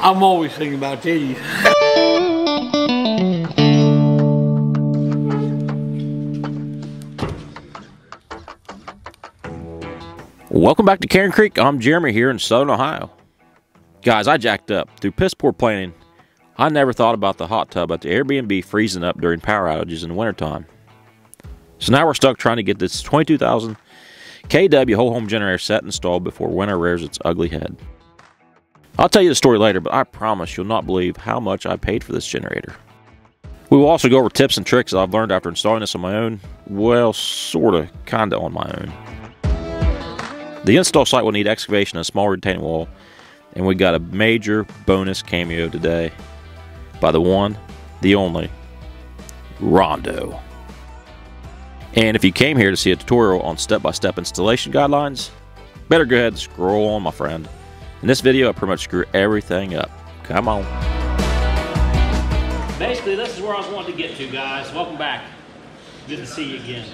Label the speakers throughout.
Speaker 1: I'm always thinking about titties.
Speaker 2: Welcome back to Karen Creek. I'm Jeremy here in Southern Ohio. Guys, I jacked up. Through piss poor planning, I never thought about the hot tub at the Airbnb freezing up during power outages in the wintertime. So now we're stuck trying to get this 22,000 kW whole home generator set and installed before winter rears its ugly head. I'll tell you the story later, but I promise you'll not believe how much I paid for this generator. We will also go over tips and tricks that I've learned after installing this on my own. Well, sorta, kinda on my own. The install site will need excavation and a small retaining wall, and we got a major bonus cameo today by the one, the only, Rondo. And if you came here to see a tutorial on step-by-step installation guidelines, better go ahead and scroll on, my friend. In this video, I pretty much screw everything up. Come on. Basically, this is where I was wanting to get to, guys. Welcome back. Good to see you again.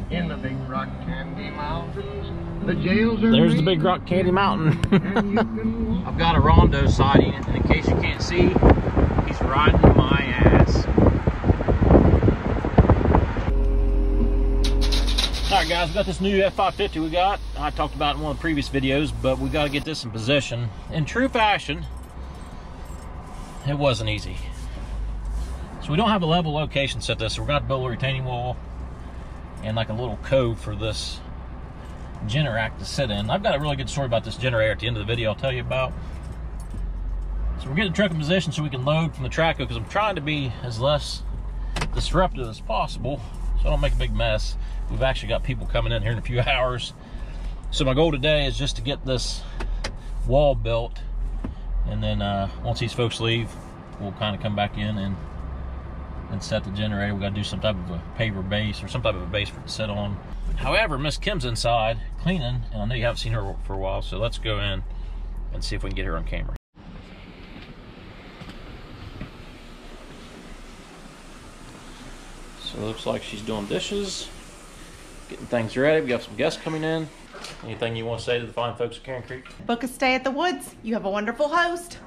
Speaker 3: In the Big Rock Candy Mountains, the jails are
Speaker 2: There's the Big Rock Candy Mountain. I've got a Rondo sighting, and in case you can't see, he's riding my ass. Alright guys, we got this new F550 we got. I talked about it in one of the previous videos, but we got to get this in position. In true fashion, it wasn't easy. So we don't have a level location set this, so we're going to build a retaining wall and like a little cove for this GENERAC to sit in. I've got a really good story about this generator at the end of the video I'll tell you about. So we're getting the truck in position so we can load from the track because I'm trying to be as less disruptive as possible so I don't make a big mess. We've actually got people coming in here in a few hours. So my goal today is just to get this wall built, and then once these folks leave, we'll kind of come back in and set the generator. We got to do some type of a paver base or some type of a base for it to sit on. However, Miss Kim's inside cleaning, and I know you haven't seen her for a while, so let's go in and see if we can get her on camera. So it looks like she's doing dishes, getting things ready. We got some guests coming in. Anything you want to say to the fine folks at Karen Creek?
Speaker 4: Book a stay at the woods. You have a wonderful host.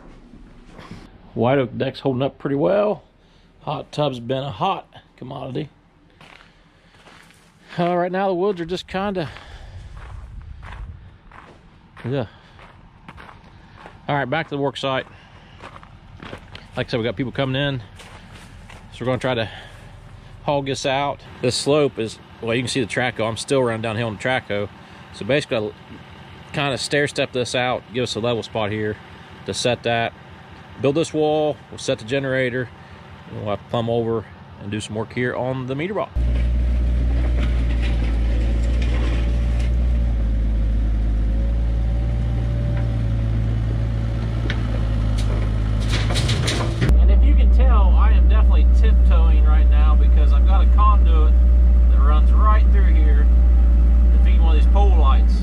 Speaker 2: White oak deck's holding up pretty well. Hot tub's been a hot commodity. Right now the woods are just kind of, yeah. All right, back to the work site. Like I said, we got people coming in, so we're going to try to hog this out. This slope is, well, you can see the track hoe. I'm still running downhill on the track hoe. So basically, I'll kind of stair step this out, give us a level spot here to set that. Build this wall, we'll set the generator, and we'll have to plumb over and do some work here on the meter box. And if you can tell, I am definitely tiptoeing right now because I've got a conduit that runs right through here to feed one of these pole lights.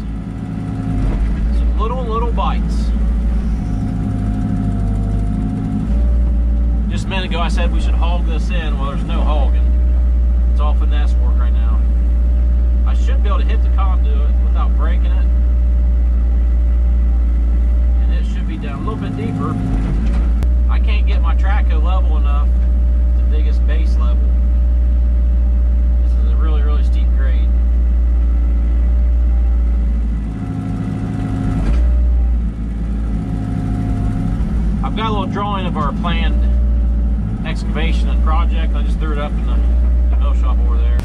Speaker 2: Some little bites. Just a minute ago I said we should hog this in. Well, there's no hogging. It's all finesse work right now. I should be able to hit the conduit without breaking it. And it should be down a little bit deeper. I can't get my track hoe level enough to dig its base level. This is a really, really steep grade. I've got a little drawing of our planned excavation and project. I just threw it up in the mill shop over there.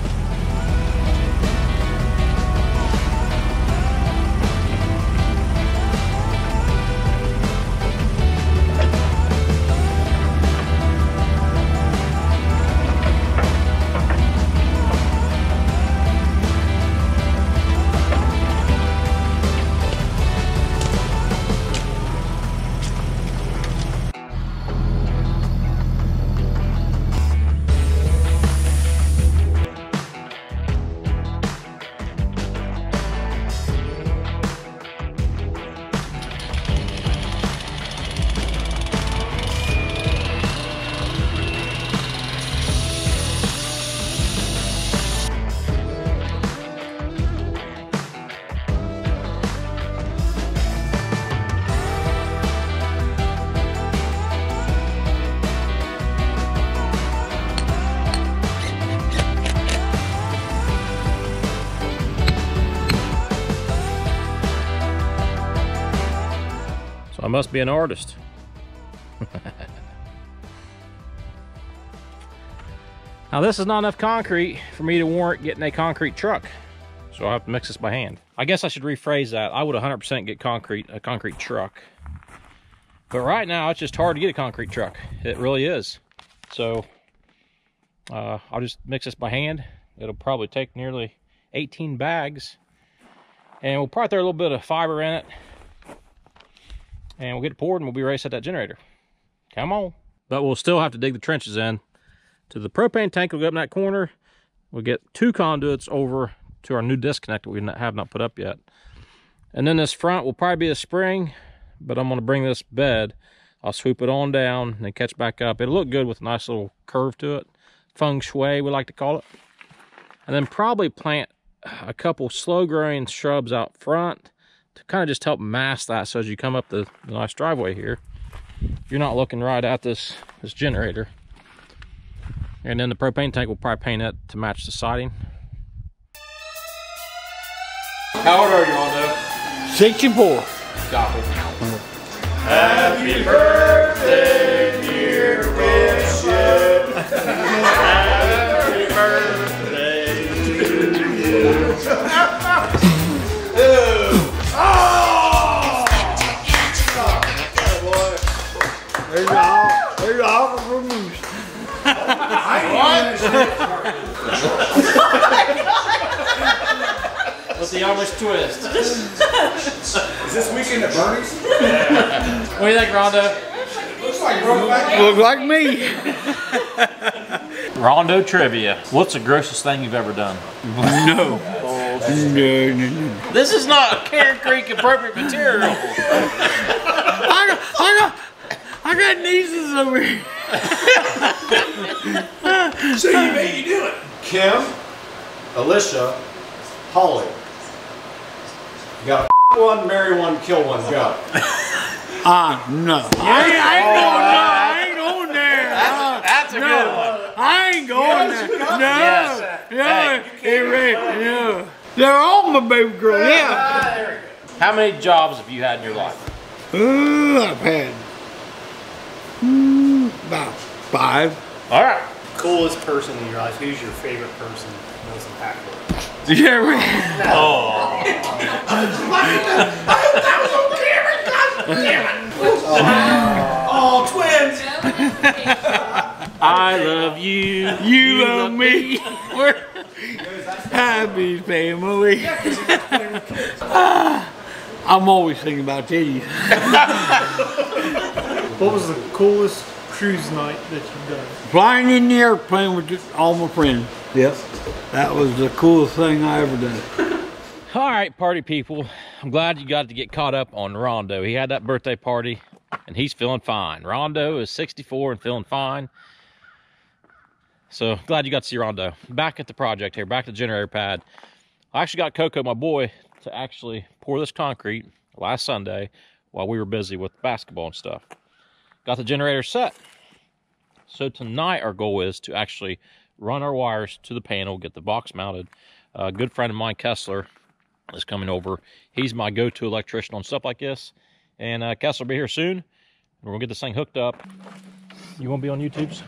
Speaker 2: So I must be an artist. Now this is not enough concrete for me to warrant getting a concrete truck. So I'll have to mix this by hand. I guess I should rephrase that. I would 100% get a concrete truck. But right now it's just hard to get a concrete truck. It really is. So I'll just mix this by hand. It'll probably take nearly 18 bags. And we'll probably throw a little bit of fiber in it. And we'll get it poured and we'll be ready to set that generator. Come on. But we'll still have to dig the trenches in. To the propane tank will go up in that corner. We'll get 2 conduits over to our new disconnect that we have not put up yet. And then this front will probably be a spring, but I'm gonna bring this bed. I'll swoop it on down and then catch back up. It'll look good with a nice little curve to it. Feng shui, we like to call it. And then probably plant a couple slow growing shrubs out front to kind of just help mask that, so as you come up the nice driveway here, you're not looking right at this generator. And then the propane tank will probably paint it to match the siding.
Speaker 5: How old are you, Rondo?
Speaker 1: 64.
Speaker 5: Stop it.
Speaker 6: Happy birthday, dear Bishop. Happy birthday to you.
Speaker 1: There's an offer for moose.
Speaker 2: What's the Amish twist?
Speaker 6: Is this weekend at Bernie's?
Speaker 2: What do you think, Rondo?
Speaker 1: Looks like me.
Speaker 2: Rondo trivia. What's the grossest thing you've ever done?
Speaker 1: No. No.
Speaker 2: This is not Karen Creek appropriate material.
Speaker 1: I got nieces over here.
Speaker 6: So you made you do it. Kim, Alicia, Holly. You got to one, marry one, kill one, go.
Speaker 1: No. I ain't going there.
Speaker 2: That's a good one.
Speaker 1: I ain't going there. No. They're all my baby girls. Yeah.
Speaker 6: There we go.
Speaker 2: How many jobs have you had in your life?
Speaker 1: I've had about 5.
Speaker 2: All right.
Speaker 7: Coolest person in your life. Who's your favorite person? Most impactful.
Speaker 1: Yeah, right.
Speaker 2: Oh.
Speaker 6: Oh, twins.
Speaker 2: I love you.
Speaker 1: You love me. We're happy family. I'm always thinking about titties.
Speaker 7: What was the coolest cruise night that you've done?
Speaker 1: Flying in the airplane with all my friends. Yep. That was the coolest thing I ever done.
Speaker 2: All right, party people. I'm glad you got to get caught up on Rondo. He had that birthday party, and he's feeling fine. Rondo is 64 and feeling fine. So glad you got to see Rondo. Back at the project here, back to the generator pad. I actually got Coco, my boy, to actually pour this concrete last Sunday while we were busy with basketball and stuff. Got the generator set. So tonight our goal is to actually run our wires to the panel, get the box mounted. A good friend of mine, Kessler, is coming over. He's my go-to electrician on stuff like this. And Kessler will be here soon. And we're gonna get this thing hooked up. You wanna be on YouTube's?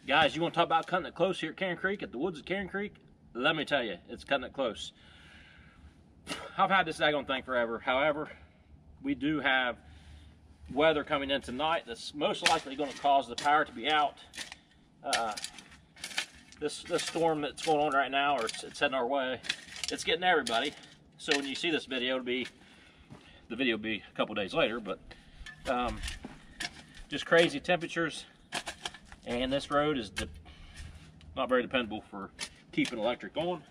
Speaker 2: Guys, you want to talk about cutting it close here at Karen Creek, at the woods at Karen Creek? Let me tell you, it's cutting it close. I've had this daggone thing forever. However, we do have weather coming in tonight that's most likely going to cause the power to be out. This storm that's going on right now, or it's heading our way, it's getting everybody. So when you see this video, the video will be a couple days later, but just crazy temperatures. And this road is not very dependable for keeping electric on.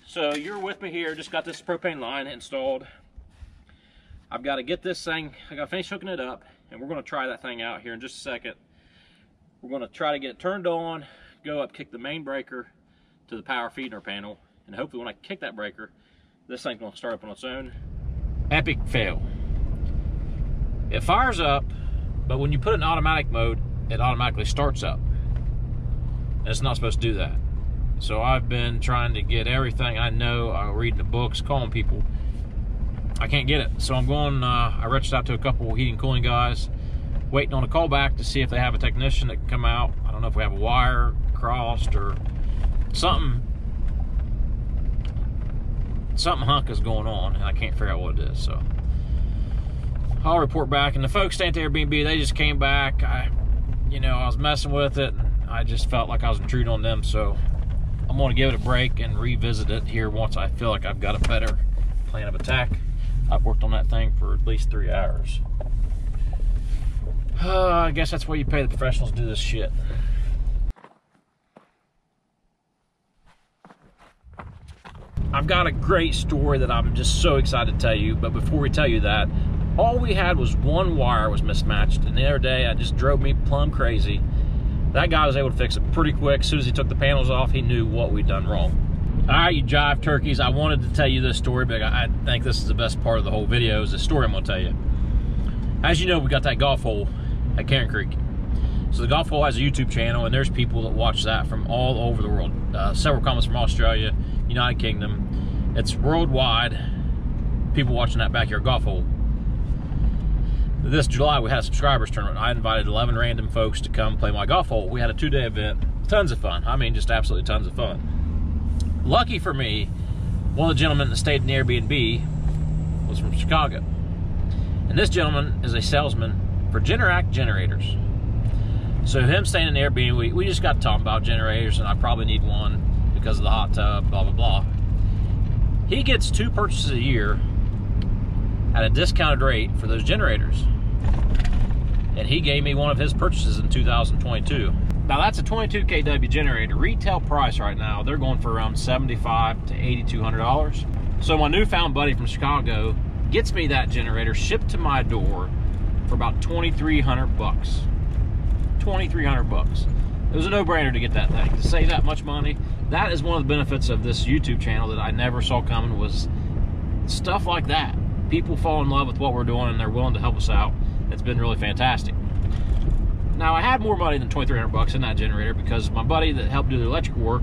Speaker 2: So you're with me here, just got this propane line installed. I've got to get this thing, I got to finish hooking it up, and we're going to try that thing out here in just a second. We're going to try to get it turned on, go up, kick the main breaker to the power feeding our panel, and hopefully when I kick that breaker, this thing's going to start up on its own. Epic fail. It fires up, but when you put it in automatic mode, it automatically starts up. and it's not supposed to do that. So I've been trying to get everything I know, reading the books, calling people. I can't get it. So I'm going, I reached out to a couple heating and cooling guys, waiting on a call back to see if they have a technician that can come out. I don't know if we have a wire crossed or something. Something hunk is going on, and I can't figure out what it is. So I'll report back. And the folks staying at the Airbnb, they just came back. I was messing with it. I just felt like I was intruding on them. So I'm going to give it a break and revisit it here once I feel like I've got a better plan of attack. I've worked on that thing for at least 3 hours. I guess that's why you pay the professionals to do this shit. I've got a great story that I'm just so excited to tell you, but before we tell you that, all we had was one wire was mismatched, and the other day it just drove me plumb crazy. That guy was able to fix it pretty quick. As soon as he took the panels off, he knew what we'd done wrong. All right, you jive turkeys, I wanted to tell you this story, but I think this is the best part of the whole video, is the story I'm gonna tell you. As you know, we got that golf hole at Karen Creek. So the golf hole has a YouTube channel, and there's people that watch that from all over the world. Several comments from Australia, United Kingdom. It's worldwide, people watching that backyard golf hole. This July, we had a subscribers tournament. I invited 11 random folks to come play my golf hole. We had a 2-day event, tons of fun. I mean, just absolutely tons of fun. Lucky for me, one of the gentlemen that stayed in the Airbnb was from Chicago. And this gentleman is a salesman for GENERAC generators. So him staying in the Airbnb, we just got talking about generators, and I probably need one because of the hot tub, blah, blah, blah. He gets 2 purchases a year at a discounted rate for those generators. And he gave me one of his purchases in 2022. Now that's a 22 kW generator. Retail price right now, they're going for around $7,500 to $8,200. So my newfound buddy from Chicago gets me that generator shipped to my door for about $2,300 bucks. $2,300 bucks. It was a no-brainer to get that thing. To save that much money, that is one of the benefits of this YouTube channel that I never saw coming, was stuff like that. People fall in love with what we're doing, and they're willing to help us out. It's been really fantastic. Now, I had more money than $2,300 bucks in that generator because my buddy that helped do the electrical work,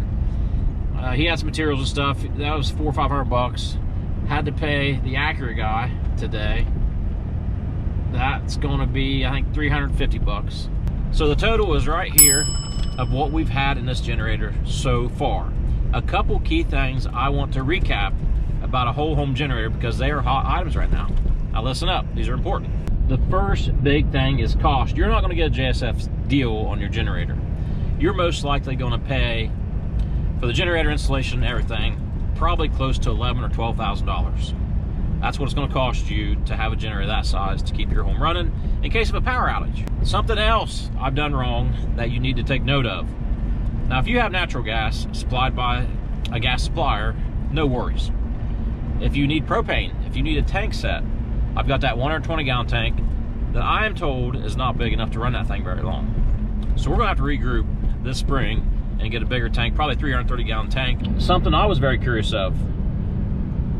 Speaker 2: he had some materials and stuff. That was $400 or $500 bucks. Had to pay the Acura guy today. That's going to be, I think, $350 bucks. So the total is right here of what we've had in this generator so far. A couple key things I want to recap about a whole home generator because they are hot items right now. Now listen up, these are important. The first big thing is cost. You're not going to get a JSF deal on your generator. You're most likely going to pay for the generator installation and everything probably close to $11,000 or $12,000. That's what it's going to cost you to have a generator that size to keep your home running in case of a power outage. Something else I've done wrong that you need to take note of. Now, if you have natural gas supplied by a gas supplier, no worries. If you need propane, if you need a tank set, I've got that 120-gallon tank that I am told is not big enough to run that thing very long. So we're gonna have to regroup this spring and get a bigger tank, probably 330-gallon tank. Something I was very curious of,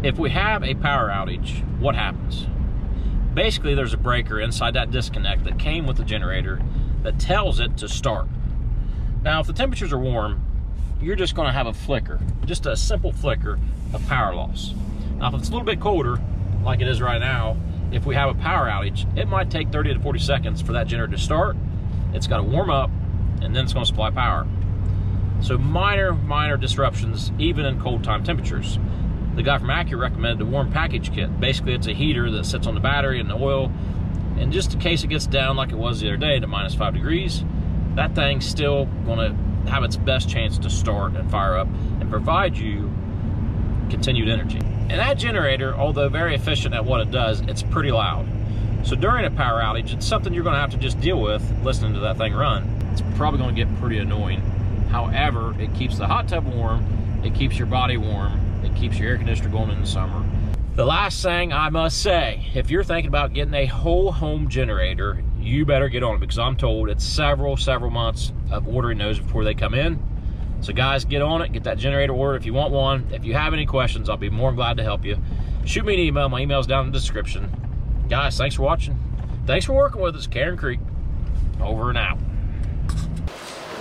Speaker 2: if we have a power outage, what happens? Basically, there's a breaker inside that disconnect that came with the generator that tells it to start. Now, if the temperatures are warm, you're just gonna have a flicker, just a simple flicker of power loss. Now, if it's a little bit colder, like it is right now, if we have a power outage, it might take 30 to 40 seconds for that generator to start. It's got to warm up, and then it's going to supply power. So minor disruptions, even in cold time temperatures. The guy from Acura recommended the warm package kit. Basically, it's a heater that sits on the battery and the oil, and just in case it gets down like it was the other day to -5 degrees, that thing's still going to have its best chance to start and fire up and provide you continued energy. And that generator, although very efficient at what it does, it's pretty loud. So during a power outage, it's something you're gonna have to just deal with listening to that thing run. It's probably gonna get pretty annoying. However, it keeps the hot tub warm, it keeps your body warm, it keeps your air conditioner going in the summer. The last thing I must say, if you're thinking about getting a whole home generator, you better get on it because I'm told it's several months of ordering those before they come in. So guys, get on it, get that generator ordered if you want one. If you have any questions, I'll be more than glad to help you. Shoot me an email, my email's down in the description. Guys, thanks for watching. Thanks for working with us, Karen Creek. Over and out.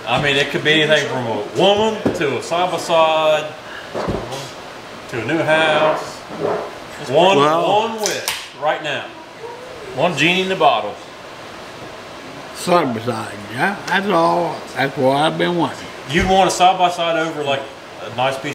Speaker 2: I mean, it could be anything from a woman to a side-by-side to a new house. One wish right now. One genie in the bottle.
Speaker 1: Side by side, yeah. That's all. That's what I've been wanting.
Speaker 2: You'd want a side-by-side over like a nice piece